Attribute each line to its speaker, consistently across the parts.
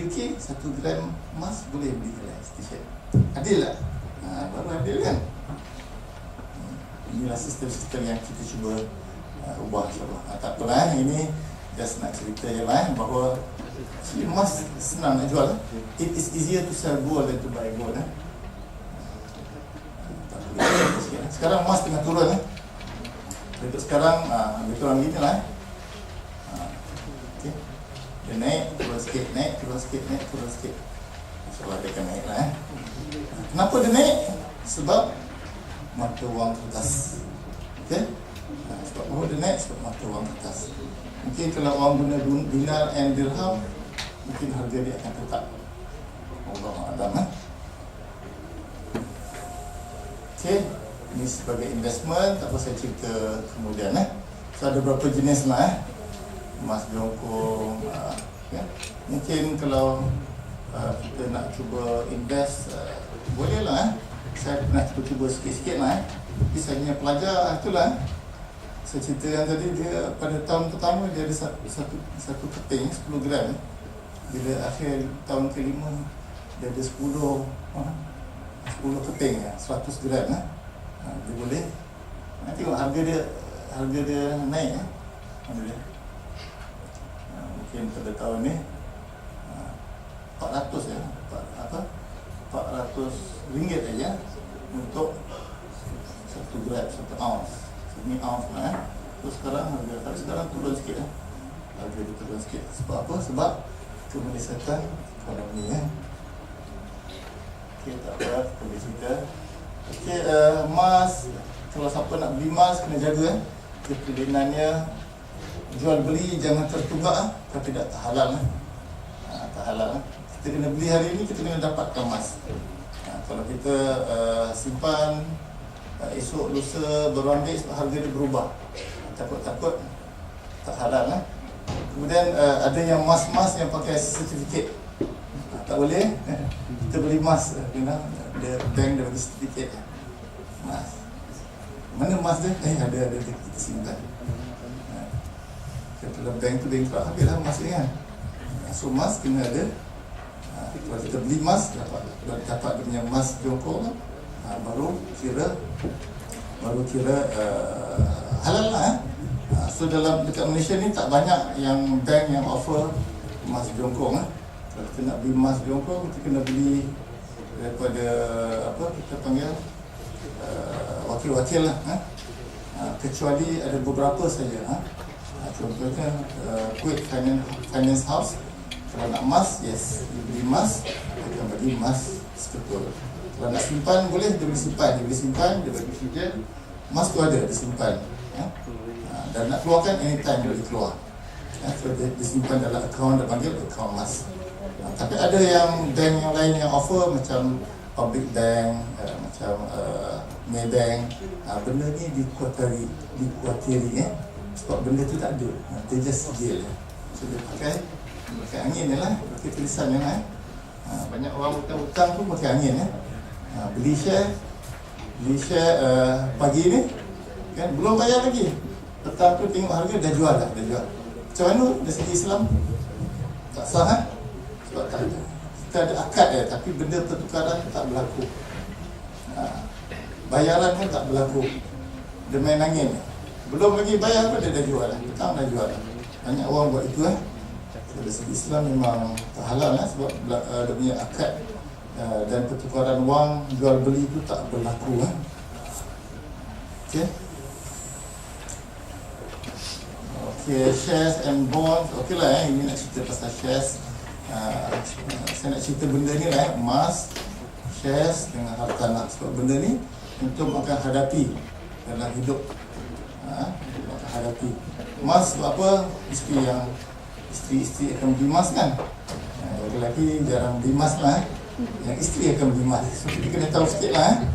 Speaker 1: UK 1 gram emas boleh beli t-shirt. Adil tak? Baru adil kan? Inilah sistem-sistem yang kita cuba ubah insyaAllah. Tak apalah, ini just nak cerita je lah bahawa emas senang nak jual. It is easier to sell gold than to buy gold. Sekarang emas tengah turun. Untuk sekarang lebih kurang gini lah. Okay. Dia naik, turun sikit, naik, turun sikit, naik, turun sikit. InsyaAllah dia akan naik lah. Kenapa dia naik? Sebab mata wang kertas. Okay? Sebab bahawa dia naik sebab mata wang kertas. Mungkin kalau orang guna dinar and dirham, mungkin harga dia akan tetap. Allah A'lam. Okay, ini sebagai investment, tak apa saya cerita kemudian. So ada berapa jenis lah emas jongkong. Mungkin kalau kita nak cuba invest, boleh lah. Saya pernah cuba sikit-sikit lah. Tapi saya punya pelajar, itulah saya cerita yang tadi, dia pada tahun pertama dia ada satu keting 10 gram. Bila akhir tahun kelima dia ada 10 keting 100 gram dia boleh. Tengok harga dia naik mungkin pada tahun ni 400 ringgit aja untuk 1 gram, 1 ounce. Ini ounce lah. Terus sekarang harga turun sikit harga dia turun sikit. Sebab apa? Sebab kemelesetan ekonomi Okey, tak apa, kita boleh cerita. Okey, emas, kalau siapa nak beli emas kena jaga kekelinannya. Jual beli jangan tertunggak tapi tak halal tak halal. Kita kena beli hari ini, kita kena dapatkan emas. Kalau kita simpan esok lusa baru ambil sebab harga dia berubah, takut tak halal Kemudian ada yang emas yang pakai sertifikat, tak boleh. Kita beli emas, dia bank dia bagi sertifikat emas. Mana emas dia? Ada kita simpan. Kalau bank tu bankrupt, habislah emas dia kan. So emas kena ada. Kalau kita beli emas, dapat dia punya emas jongkok baru kira halal lah. So dekat Malaysia ni tak banyak yang bank yang offer emas jongkok. Kalau kita nak beli emas jongkok, kita kena beli daripada kita panggil wakil-wakil lah. Kecuali ada beberapa saja. Contohnya Kuwait Finance House. Kalau nak emas, yes, dia beli emas, dia akan bagi emas seketul. Kalau nak simpan, boleh, dia boleh simpan. Dia boleh simpan, dia bagi future. Emas tu ada, dia simpan. Dan nak keluarkan, anytime dia boleh keluar. So dia simpan dalam akaun, dia panggil akaun emas. Tapi ada yang bank yang lain yang offer, macam Public Bank, macam Maybank. Benda ni dikuatiri. Sebab benda tu tak ada. Dia just sijil. So dia pakai angin je lah, pakai tulisan je lah. Banyak orang hutang pun pakai angin beli share pagi ni kan, belum bayar lagi, petang tu tengok harga dah jual. Macam mana dari segi Islam? Tak sah sebab tak ada. Kita ada akad tapi benda pertukaran tak berlaku, bayaran pun tak berlaku. Dia main angin, belum lagi bayar pun dia dah jual, petang dah jual. Banyak orang buat itu dari segi Islam memang tak halal sebab dia punya akad dan pertukaran wang jual beli itu tak berlaku. Okey, shares and bonds. Okey lah ini nak cerita pasal shares. Saya nak cerita benda ni lah emas, shares dengan hartanah. Sebab benda ni untuk akan hadapi dalam hidup. Hadapi emas sebab apa? Isteri akan beli emas kan. Lelaki jarang beli emas lah. Yang isteri akan beli emas. So kita kena tahu sikit lah.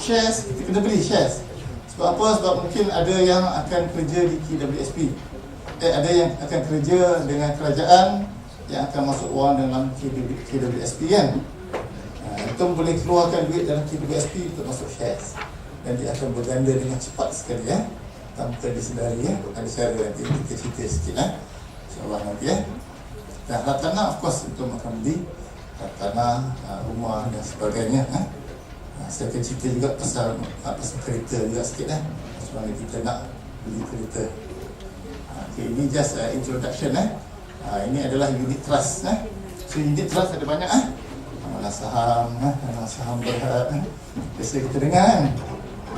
Speaker 1: Shares, kita kena beli shares. Sebab apa? Sebab mungkin ada yang akan kerja di KWSP. Ada yang akan kerja dengan kerajaan yang akan masuk wang dalam KWSP kan. Itu boleh keluarkan duit dalam KWSP untuk masuk shares. Dan dia akan berganda dengan cepat sekali tanpa disedari Ada cara nanti kita cerita sikit InsyaAllah nanti Dan hartanah of course itu makan beli hartanah, rumah dan sebagainya. Saya akan cerita juga pasal kereta juga sikit sebab kita nak beli kereta. Okay, ini just introduction. Ini adalah unit trust. So unit trust ada banyak amanah saham berhad. Biasa kita dengar kan,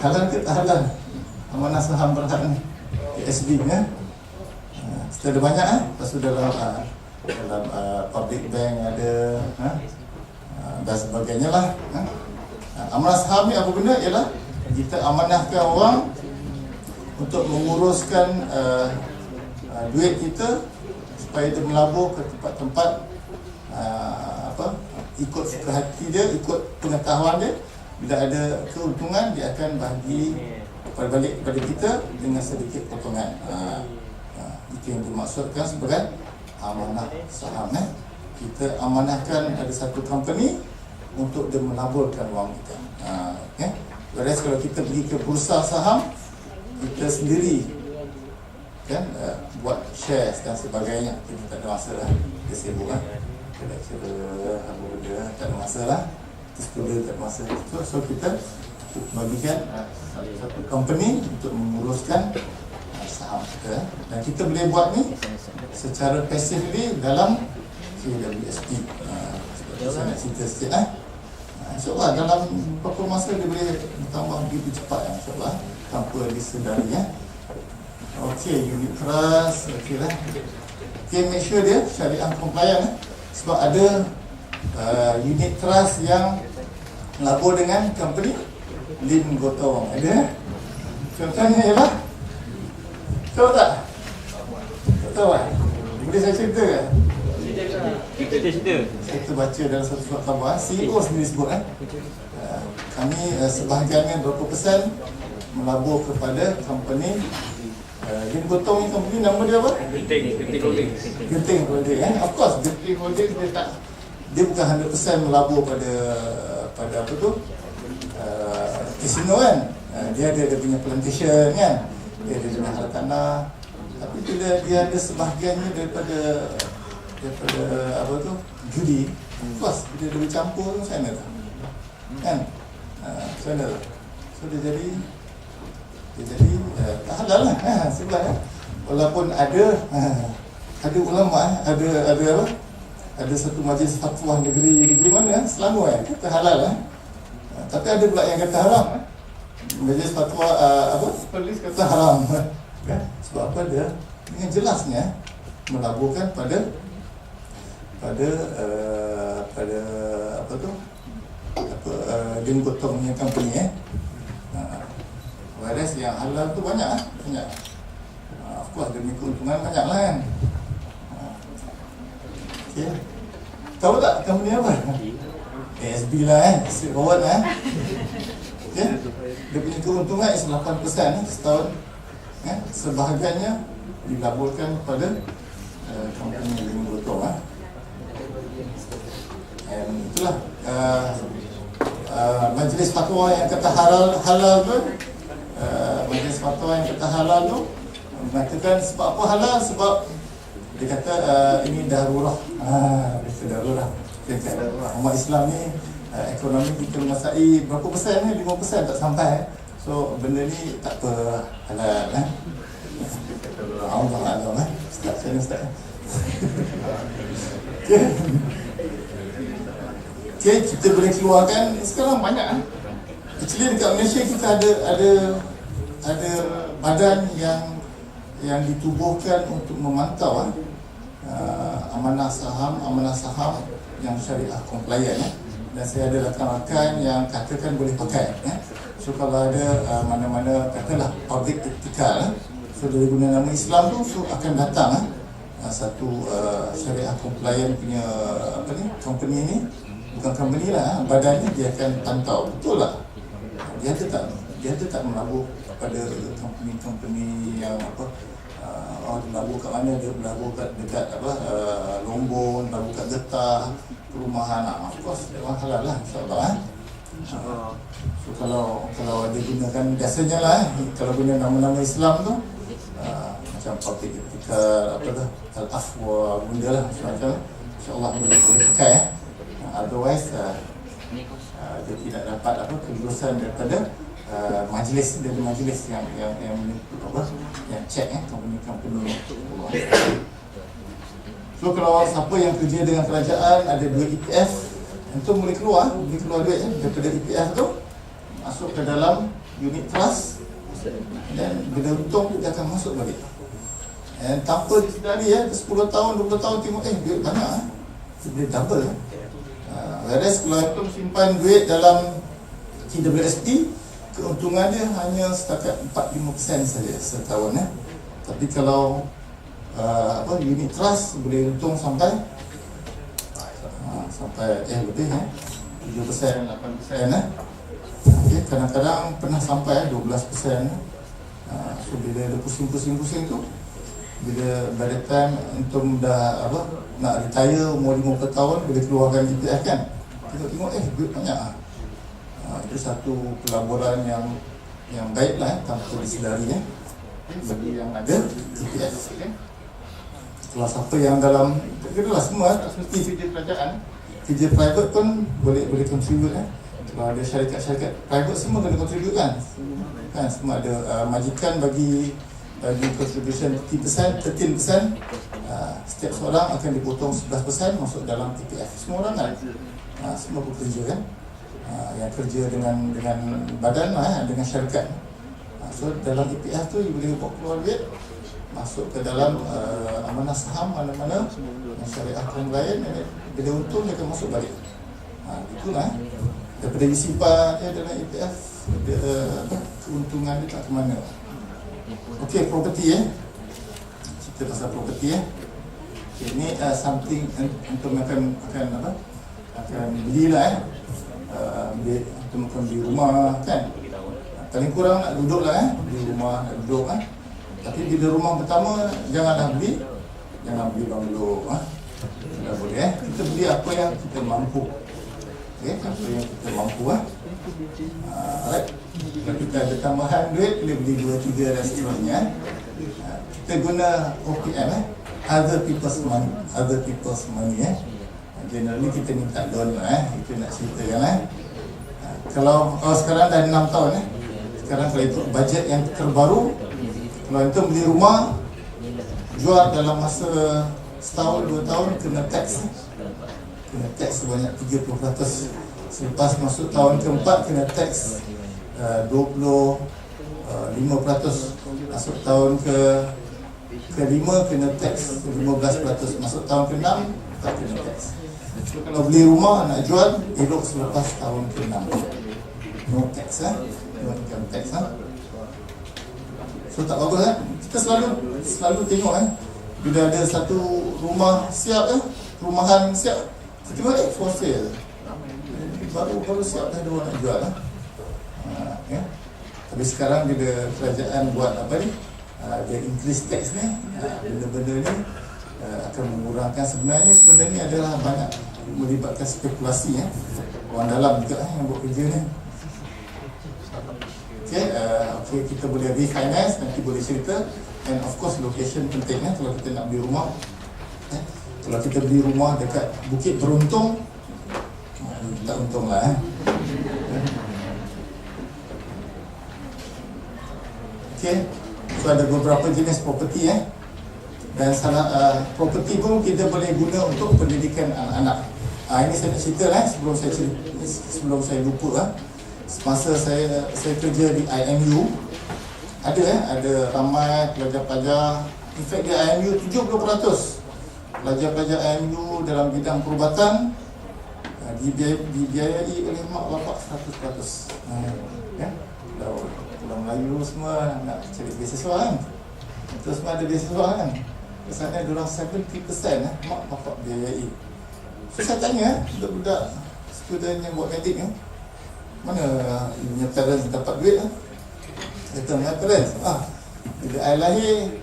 Speaker 1: halal ke tak halal amanah saham berhad ni, ASB kita ada banyak lepas tu dalam public bank ada dan sebagainya lah. Amanah saham ni apa benda? Ialah kita amanahkan orang untuk menguruskan duit kita supaya dia melabur ke tempat-tempat ikut suka hati dia, ikut pengetahuan dia. Bila ada keuntungan, dia akan bahagi balik kepada kita dengan sedikit potongan. Itu yang dimaksudkan sebagai amanah saham. Kita amanahkan ada satu company untuk dia melaburkan wang kita. Whereas kalau kita pergi ke bursa saham, kita sendiri kan buat shares dan sebagainya, kita tak ada masa lah, kita sibuk lecturer, apa benda, tak ada masa lah, student tak ada masa. So kita bagikan satu company untuk menguruskan saham kita, dan kita boleh buat ni secara passively dalam KWSP. Seperti saya nak cerita sikit InsyaAllah dalam beberapa masa dia boleh bertambah begitu cepat InsyaAllah tanpa disedari Okey, unit trust. Okey lah. Okay, make sure dia syariah compliant sebab ada unit trust yang labur dengan company Lim Gotong. Ada contohnya ialah, tahu tak? Tak tahu boleh saya cerita ke? Kita baca dalam satu surat khabar, CEO sendiri sebut kami sebahagiannya berapa persen melabur kepada company Lim Gotong ni. Company nama dia apa? Genting Holding. Of course Genting Holding dia bukan 100% melabur pada apa tu casino kan. Dia punya plantation kan, dia ada punya hartanah, tapi bila dia ada sebahagiannya daripada apa tu judi, of course dia boleh campur macam mana tu kan, macam mana tu. So dia jadi tak halal lah sebab walaupun ada ulama ada satu majlis fatwa negeri mana Selangor kata halal tapi ada pula yang kata haram. Majlis fatwa polis kata haram kan, sebab apa? Dia dengan jelasnya melaburkan pada Lim Gotong punya company whereas yang halal tu banyak. Of course dia punya keuntungan banyak lah kan. Okay. Tahu tak company apa? ASB lah straightforward okay. Dia punya keuntungan is 8% setahun sebahagiannya dilaburkan kepada company Lim Gotong itulah majlis fatwa yang kata halal tu majlis fatwa yang kata halal tu mengatakan sebab apa halal, sebab dia kata ini darurah. Itu darurah. Umat Islam ni ekonomi kita menguasai berapa persen ni, 5% tak sampai. So benda ni tak apa halal Allah Ustaz. Okay, kita boleh keluarkan sekarang banyak. Actually dekat Malaysia kita ada badan yang ditubuhkan untuk memantau amanah saham yang syariah compliant dan saya ada rakan-rakan yang katakan boleh pakai so kalau ada mana-mana katalah public ethical so dari guna nama Islam tu so akan datang satu syariah compliant punya company ni, bukan company lah, badannya dia akan pantau betul lah dia tak melabur pada company yang melabur kat mana, dia melabur dekat Lombok, melabur kat Getah, perumahan. Of course memang halal lah insyaAllah so kalau dia gunakan biasanya lah kalau guna nama-nama Islam tu macam public ketika apa tu al-afwa benda lah macam insya-Allah boleh pakai otherwise dia tidak dapat apa kelulusan daripada majlis dari majlis yang apa yang check company. So kalau siapa yang kerja dengan kerajaan ada duit EPF itu boleh keluar duit daripada EPF tu masuk ke dalam unit trust dan bila untung dia akan masuk balik. Dan tanpa disedari 10 tahun 20 tahun tengok duit banyak dia double. Whereas kalau itu simpan duit dalam TWSP, keuntungan dia hanya setakat 4-5% saja setahun Tapi kalau unit trust boleh untung sampai lebih 7%, 8%. Okay, kadang-kadang pernah sampai 12%. So bila dia pusing-pusing tu, bila by the time untung dah nak retire umur 50 tahun boleh keluarkan EPF kan, tengok duit banyak. Itu satu pelaburan yang baiklah tanpa disedari bagi yang ada EPF. Kalau siapa yang dalam kira semua tak semesti kerja kerajaan, kerja private pun boleh contribute Kalau ada syarikat-syarikat private semua kena contribute kan semua ada majikan bagi contribution 13%, setiap seorang akan dipotong 11% masuk dalam EPF. Semua orang kan semua bekerja yang kerja dengan badan dengan syarikat. So dalam EPF tu you boleh bawa keluar duit masuk ke dalam amanah saham mana-mana yang syariah lain, bila untung dia akan masuk balik. Itulah daripada disimpan dalam EPF keuntungan dia tak ke mana. Okey, property cerita pasal property okay, ni something untuk akan belilah untuk di rumah kan. Paling kurang nak duduk lah di rumah nak duduk Tapi bila rumah pertama janganlah beli banglo tak boleh kita beli apa yang kita mampu. Okey, apa yang kita mampu alright. Kalau kita ada tambahan duit boleh beli 2-3 dan seterusnya. Kita guna OPM other people's money generally kita minta loan itu nak ceritakan kalau sekarang dah 6 tahun sekarang kalau ikut bajet yang terbaru, kalau itu beli rumah jual dalam masa setahun 2 tahun kena tax sebanyak 30%. Selepas masuk tahun keempat kena tax 25%. Masuk tahun kelima kena tax 15%. Masuk tahun ke-6 tak kena tax. So, kalau beli rumah nak jual elok selepas tahun ke-6. No tax no income tax So tak bagus Kita selalu tengok bila ada satu rumah siap perumahan siap, kita tengok for sale. Baru siap dah ada orang nak jual Tapi sekarang bila kerajaan buat dia increase tax benda-benda ni akan mengurangkan. Sebenarnya ni adalah banyak melibatkan spekulasi orang dalam juga yang buat kerja ni. Okay, kita boleh refinance, nanti boleh cerita. And of course location penting kalau kita nak beli rumah. Kalau kita beli rumah dekat Bukit Beruntung, tak untung lah Okay, so ada beberapa jenis property dan salah property pun kita boleh guna untuk pendidikan anak-anak. Ini saya nak cerita sebelum saya lupa semasa saya kerja di IMU, ada ramai pelajar-pelajar. In fact di IMU 70% pelajar-pelajar IMU dalam bidang perubatan dibiayai oleh mak bapak 100%. Pulau Melayu semua nak cari beasiswa itu semua ada beasiswa kesannya diorang 70% mak bapak biayai. So saya tanya budak-budak student yang buat medik mana punya parents dapat duit kata my parents bila I lahir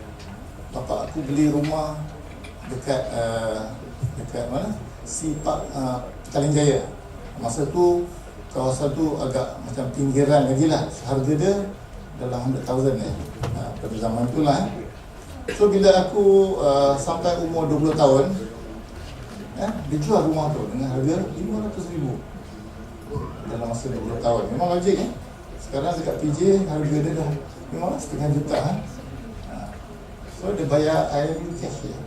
Speaker 1: bapak aku beli rumah dekat mana Park Petaling Jaya. Masa tu kawasan tu agak macam pinggiran lagi lah, harga dia dalam 100,000 pada zaman tu lah So bila aku sampai umur 20 tahun, dia jual rumah tu dengan harga 500,000 dalam masa 20 tahun. Memang logik Sekarang dekat PJ harga dia dah memang setengah juta So dia bayar IMU cash dia.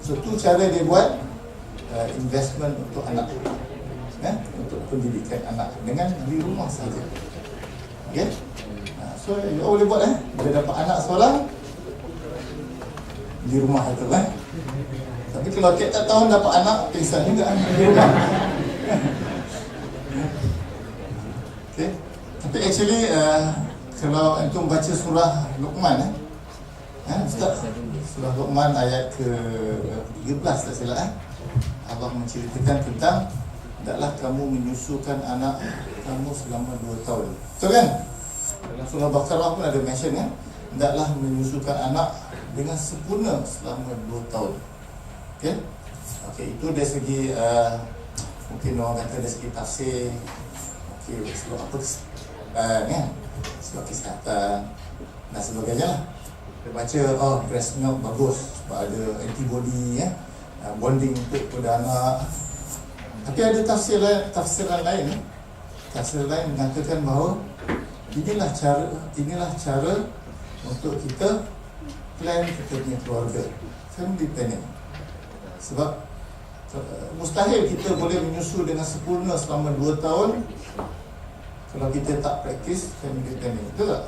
Speaker 1: So tu cara dia buat investment untuk anak, untuk pendidikan anak dengan beli rumah saja. Okay? So you boleh buat bila dapat anak seorang, beli rumah itu Tapi kalau tiap tahun dapat anak, pingsan juga beli rumah. Okay? Tapi actually kalau antum baca surah Luqman Ustaz, surah Luqman ayat ke-13 tak silap Allah menceritakan tentang hendaklah kamu menyusukan anak kamu selama 2 tahun. Betul kan? Dalam surah Baqarah pun ada mention hendaklah menyusukan anak dengan sempurna selama 2 tahun. Okay? Okay, itu dari segi mungkin orang kata dari segi tafsir. Okay, sebab apa sebab kesihatan dan sebagainya lah. Dia baca breast milk bagus sebab ada antibody bonding untuk pada anak. Tapi ada tafsiran lain mengatakan bahawa inilah cara untuk kita plan kita punya keluarga, family planning. Sebab mustahil kita boleh menyusu dengan sempurna selama 2 tahun kalau kita tak praktis family planning. Betul tak?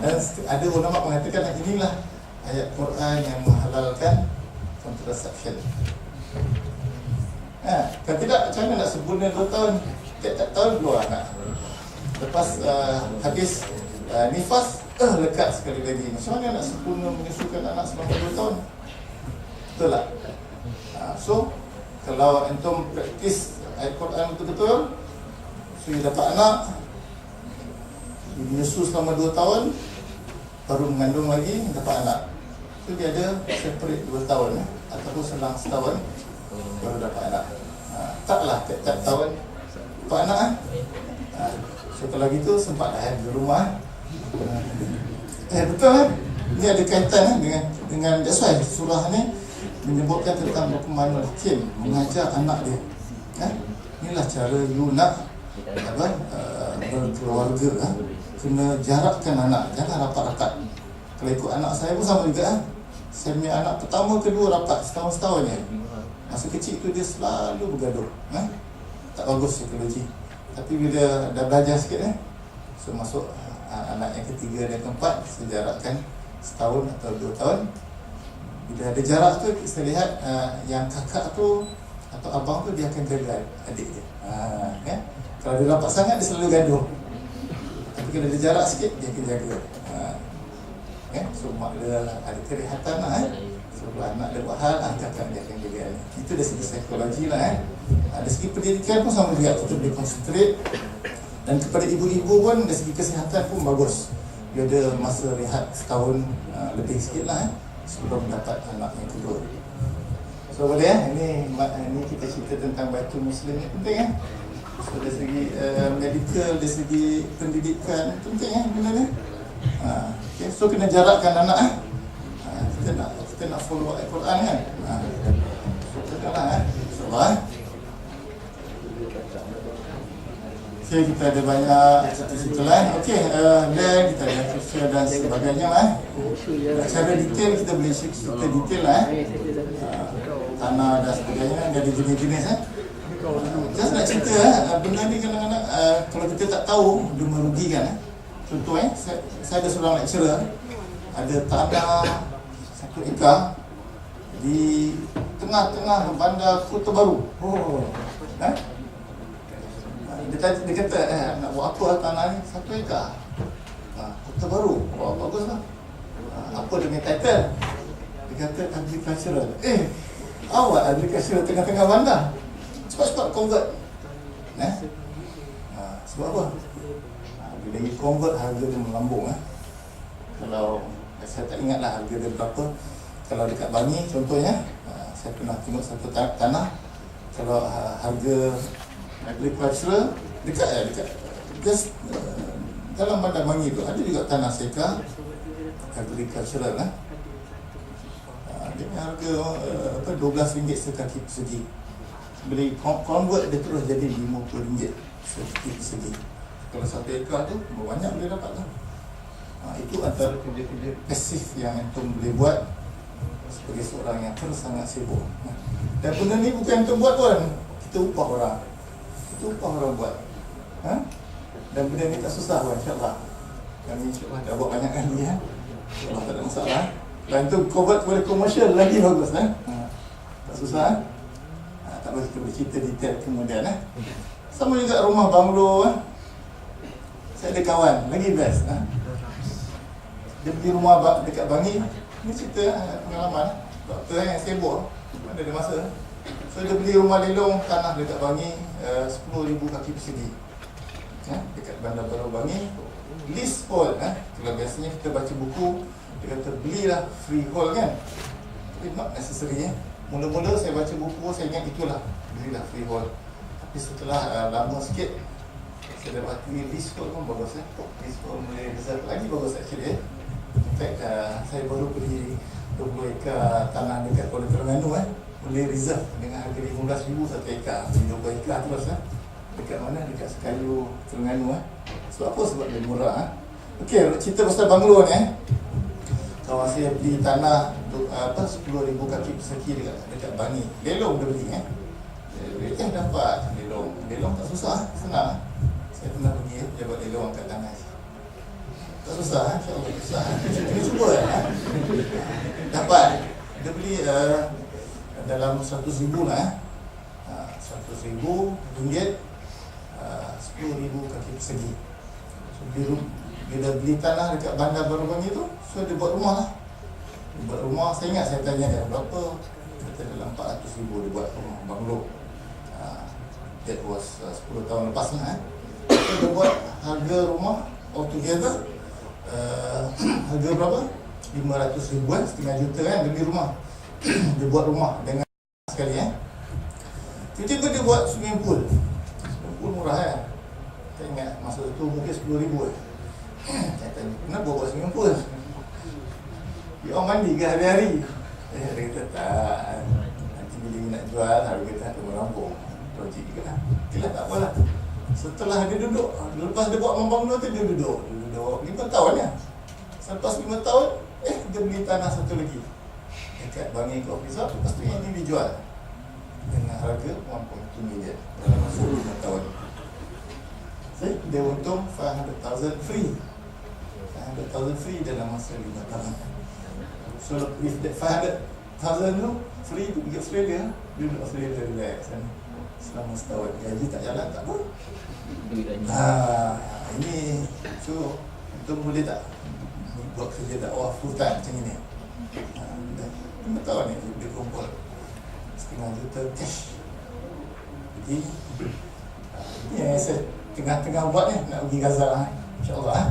Speaker 1: Dan ada ulama mengatakan inilah ayat Quran yang menghalalkan contraception. Kalau tidak, macam mana nak sempurna 2 tahun? Tiap tahun keluar anak. Lepas habis nifas, lekat sekali lagi. Macam mana nak sempurna menyusukan anak selama 2 tahun? Betul tak? So, kalau antum praktis ayat Quran betul-betul, so you dapat anak, menyusu selama 2 tahun, baru mengandung lagi, dapat anak. So dia ada separate 2 tahun ataupun selang setahun baru dapat anak. Taklah tiap tahun dapat anak So kalau gitu sempatlah di rumah. Betul Ini ada kaitan dengan that's why surah ni menyebutkan tentang Luqmanul Hakim, mengajar anak dia. Inilah cara you nak berkeluarga. Kena jarakkan anak, jangan rapat-rapat. Kalau ikut anak saya pun sama juga Saya punya anak pertama, kedua rapat setahun-setahun je. Masa kecil tu dia selalu bergaduh. Tak bagus psikologi. Tapi bila dah belajar sikit so masuk anak yang ketiga dan keempat, saya jarakkan setahun atau 2 tahun. Bila ada jarak tu, saya lihat yang kakak tu atau abang tu dia akan jaga adik dia. Kalau dia rapat sangat, dia selalu gaduh. Tapi kalau dia jarak sikit, dia akan jaga. So mak dia ada kerehatan so anak dia buat hal, kakak dia akan jaga. Itu dari segi psikologi lah. Dari segi pendidikan pun sama juga, kita boleh concentrate. Dan kepada ibu-ibu pun dari segi kesihatan pun bagus. Dia ada masa rehat setahun lebih sikit lah sebelum mendapat anak yang kedua. So boleh ini kita cerita tentang Baitul Muslim ni penting So dari segi medical, dari segi pendidikan penting benda ni. Okay. So kena jarakkan anak kita nak follow Al-Quran kan. So kena InsyaAllah Okay, kita ada banyak cerita-cerita lain. Okay, land kita ada sosial dan sebagainya Cara detail kita boleh cerita detail tanah dan sebagainya. Dia ada jenis-jenis Just nak cerita benda ni kadang-kadang kalau kita tak tahu, dia merugikan Contoh saya ada seorang lecturer, ada tanah 1 ekar di tengah-tengah bandar Kota Baru. Dia kata nak buat apa tanah ni 1 ekar Kota Baru. Baguslah. Apa dia punya title? Dia kata agricultural. Awak agricultural tengah-tengah bandar. Cepat-cepat convert. Sebab apa? Bila you convert, harga dia melambung. Kalau saya tak ingatlah harga dia berapa. Kalau dekat Bangi contohnya, saya pernah tengok satu tanah. Kalau harga agricultural dekat just dalam bandar Bangi tu ada juga tanah sekar agricultural dia harga RM12 sekaki persegi. Beli convert dia terus jadi RM50 sekaki persegi. Kalau 1 ekar tu banyak boleh dapat lah. Itu antara kerja-kerja pasif yang antum boleh buat sebagai seorang yang terus sangat sibuk. Dan benda ni bukan antum buat pun, kita upah orang. Kita upah orang buat. Dan benda ni tak susah pun, insyaAllah. Kami insyaAllah dah buat banyak kali InsyaAllah tak ada masalah. Dan tu convert kepada komersial lagi bagus tak susah tak boleh kita bercerita detail kemudian Sama juga rumah banglo saya ada kawan lagi best dia beli rumah dekat Bangi. Ni cerita pengalaman doktor yang sibuk ada masa. So dia beli rumah lelong tanah dekat Bangi 10,000 kaki persegi dekat Bandar Baru Bangi. Leasehold kalau biasanya kita baca buku dia kata belilah freehold kan, tapi not necessary Mula-mula saya baca buku saya ingat itulah belilah freehold, tapi setelah lama sikit saya dapat leasehold pun bagus leasehold boleh reserve lagi bagus actually In fact saya baru beli 20 ekar tanah dekat Kuala Terengganu boleh reserve dengan harga RM15,000 1 ekar, 20 ekar terus dekat mana? Dekat Sekayu Terengganu Sebab apa? Sebab dia murah Okey, cerita pasal banglo ni kawan saya beli tanah 10,000 kaki persegi dekat Bangi. Lelong dia beli dapat lelong tak susah senang. Saya pernah pergi dia buat lelong angkat tanah. Tak susah insya-Allah tak susah. Kita cuba dapat. Dia beli dalam 100,000 lah RM100,000 10,000 kaki persegi. So bila beli tanah dekat Bandar Baru Bangi tu, so dia buat rumah lah. Dia buat rumah, saya ingat saya tanya dia berapa, kata dalam RM400,000 dia buat rumah banglo. That was 10 tahun lepas lah So dia buat harga rumah altogether harga berapa? RM500,000 setengah juta dia beli rumah. Dia buat rumah dengan sekali tiba-tiba dia buat swimming pool. Swimming pool murah saya ingat masa tu mungkin RM10,000 Saya tanya, kenapa buat swimming pool? You orang mandi ke hari-hari? Dia kata, tak. Nanti bila you nak jual, harga kita akan merampung. Logik juga lah. Okeylah, tak apalah. Setelah dia duduk, lepas dia buat membanglo tu, dia duduk 5 tahun Selepas 5 tahun, dia beli tanah satu lagi dekat Bangi Coffee Shop. Lepas tu yang ni dijual dengan harga 1.2 million dalam masa 5 tahun. Dia untung 500,000 free. 500,000 free dalam masa 5 tahun. So with that 500,000 tu free tu pergi Australia. Duduk Australia relax selama setahun. Gaji tak jalan tak apa. Ini so itu boleh tak buat kerja dakwah full time macam ni. 5 tahun ni dia kumpul setengah juta cash. Jadi ini yang saya tengah-tengah buat nak pergi Gaza insyaAllah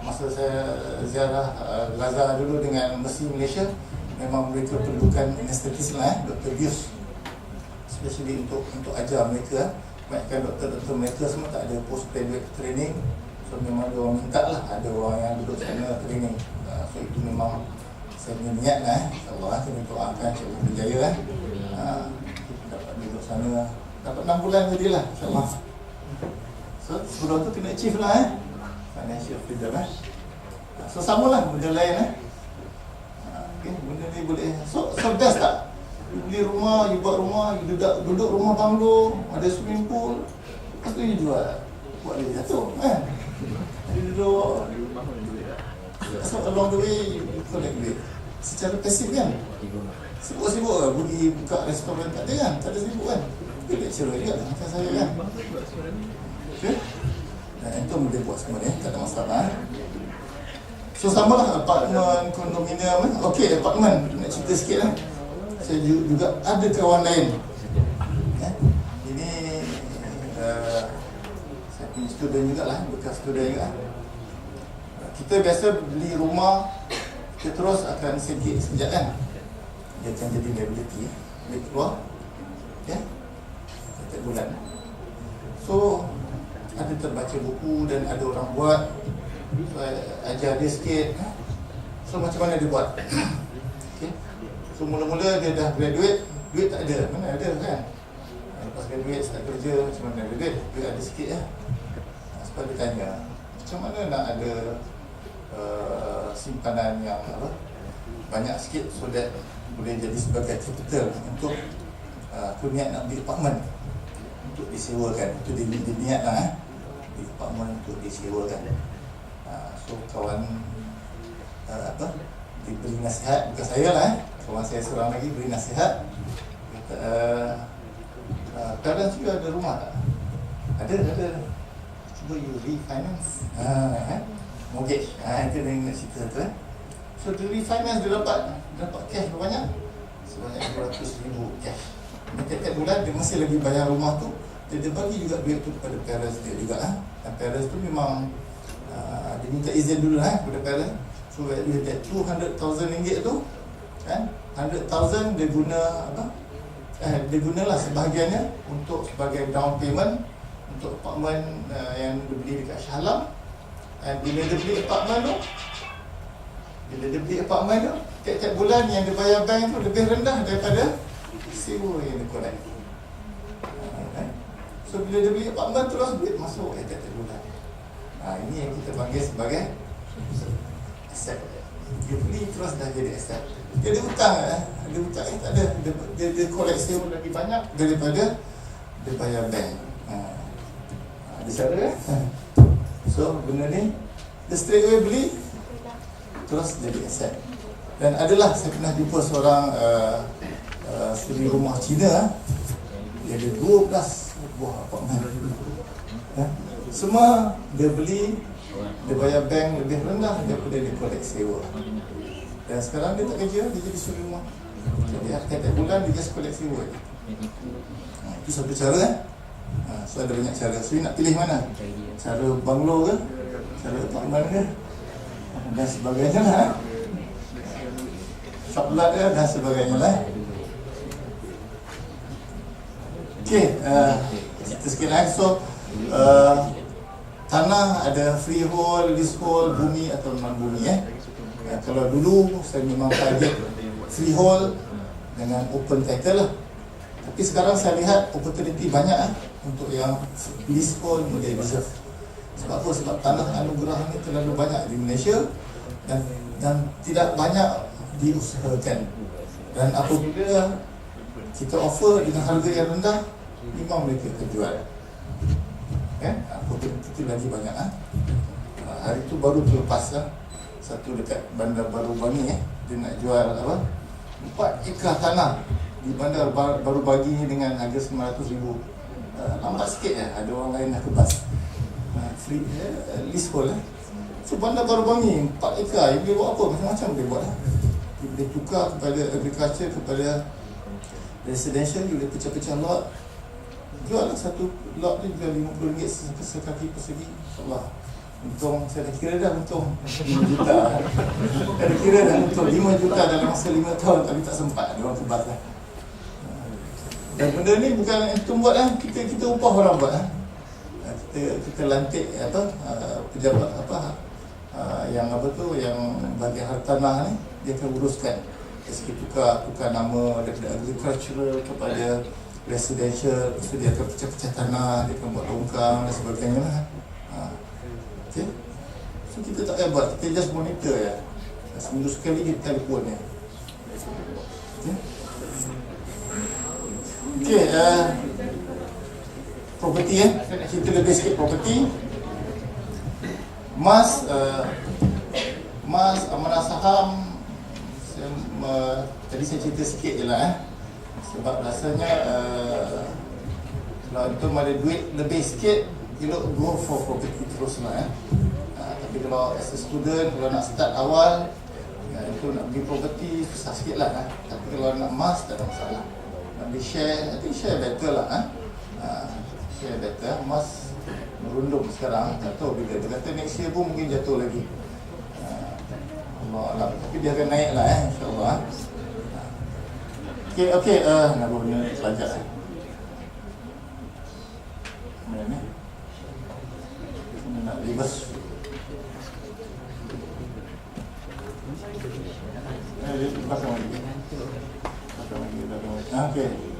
Speaker 1: masa saya ziarah Gaza dulu dengan Mercy Malaysia, memang mereka perlukan anesthetis lah Dr. Bius especially untuk ajar mereka Kebanyakan doktor-doktor mereka semua tak ada post-graduate training. So memang diorang minta lah ada orang yang duduk sana training. So itu memang saya punya niat lah InsyaAllah saya doakan Cikgu berjaya dapat duduk sana. Dapat 6 bulan tadi lah InsyaAllah. So sebelum tu kena achieve lah financial freedom So sama lah benda lain okay, benda ni boleh. So best tak? You beli rumah, you buat rumah, you duduk rumah banglo, ada swimming pool, lepas tu you jual. Buat dia jatuh you duduk. So along the way you collect duit secara pasif kan. Sibuk-sibuk lah pergi buka restoran tak ada kan? Tak ada sibuk kan? Dia lecturer juga macam saya kan. Okay? Dan itu boleh buat semua ni, tak ada masalah So sama lah apartmen, kondominium Okay, apartmen, nak cerita sikit lah. Saya juga ada kawan lain ini saya punya student juga lah, bekas student juga. Kita biasa beli rumah, kita terus akan sedikit sekejap kan. Dia akan jadi liability, dia keluar setiap bulan. So ada terbaca buku dan ada orang buat, so, ajar dia sikit So macam mana dia buat? Okay. So mula-mula dia dah graduate, duit tak ada, mana ada kan? Lepas graduate start kerja, macam mana ada duit? Duit ada sikit ya. Sebab dia tanya, macam mana nak ada simpanan yang banyak sikit so that boleh jadi sebagai capital untuk aku niat nak beli apartmen untuk disewakan. Itu dia niat lah beli apartmen untuk disewakan. So kawan diberi nasihat, bukan saya lah kawan saya seorang lagi beri nasihat, kata parents juga ada rumah tak? Ada. Cuba you refinance mortgage, itu dia nak cerita tu So dia refinance, dia dapat cash berapa banyak? Sebanyak 200,000 cash. Tiap-tiap bulan dia masih lagi bayar rumah tu, dia bagi juga duit tu kepada parents dia juga Dan parents tu memang dia minta izin dulu kepada parents. So with that 200,000 ringgit tu kan, 100,000 dia guna dia gunalah sebahagiannya untuk sebagai down payment untuk apartmen yang dia beli dekat Shah Alam. Bila dia beli apartmen tu, tiap-tiap bulan yang dia bayar bank tu lebih rendah daripada sewa yang dia collect. So bila dia beli apartmen terus duit masuk tiap-tiap bulan. Ini yang kita panggil sebagai aset. Dia beli terus dah jadi aset. Dia ada hutang ada hutang tak ada. Dia collect sewa lagi banyak daripada dia bayar bank. Ada cara So benda ni dia straight away beli terus jadi aset. Dan adalah saya pernah jumpa seorang suri rumah Cina, dia ada 12 buah apartmen. Semua dia beli, dia bayar bank lebih rendah daripada dia collect sewa. Dan sekarang dia tak kerja, dia jadi suri rumah. Jadi tiap bulan dia just collect sewa. Itu satu cara So ada banyak cara. So nak pilih mana? Cara banglo ke? Cara apartmen ke? Dan sebagainya lah. Shoplat ke? Dan sebagainya lah. Okay, cerita sikit lah. So tanah ada freehold, leasehold, bumi atau non-bumi Kalau dulu saya memang target freehold dengan open title lah. Tapi sekarang saya lihat opportunity banyak untuk yang leasehold boleh reserve. Sebab apa? Sebab tanah anugerah ni terlalu banyak di Malaysia dan tidak banyak diusahakan. Dan apabila kita offer dengan harga yang rendah, memang mereka terjual. Opportunity lagi banyak. Hari tu baru terlepas satu dekat Bandar Baru Bangi dia nak jual 4 ekar tanah di bandar baru bagi dengan harga 900,000. Lambat sikit ada orang lain dah kebas. Free leasehold So bandar baru bangi 4 ekar, dia boleh buat apa? Macam-macam dia buat Dia boleh tukar kepada agriculture, kepada residential. Dia boleh pecah-pecah lot, jual satu lot dia jual RM50 sekaki persegi. InsyaAllah untung, saya dah kira dah untung 5 juta. Saya dah kira dah untung 5 juta dalam masa 5 tahun. Tapi tak sempat dia orang kebas Dan benda ni bukan itu buat kita upah orang buat kita lantik pejabat yang yang bahagian hartanah ni, dia akan uruskan dari segi tukar nama daripada agricultural kepada residential. So dia akan pecah-pecah tanah, dia akan buat longkang dan sebagainya Okay. So kita tak payah buat, kita just monitor seminggu sekali kita telefon Okay, property saya nak cerita lebih sikit property. Mas amanah saham tadi saya cerita sikit je lah sebab rasanya kalau antum ada duit lebih sikit, elok go for property terus lah tapi kalau as a student, kalau nak start awal itu nak beli property susah sikit lah tapi kalau nak emas tak ada masalah. Nak share, I think share better lah share better. Emas merundum sekarang, tak tahu bila. Dia kata next year pun mungkin jatuh lagi. Allah Alam, tapi dia akan naik lah insyaAllah. Okay, nak guna pelajar mana ni nak reverse belakang lagi. Belakang lagi. Okey.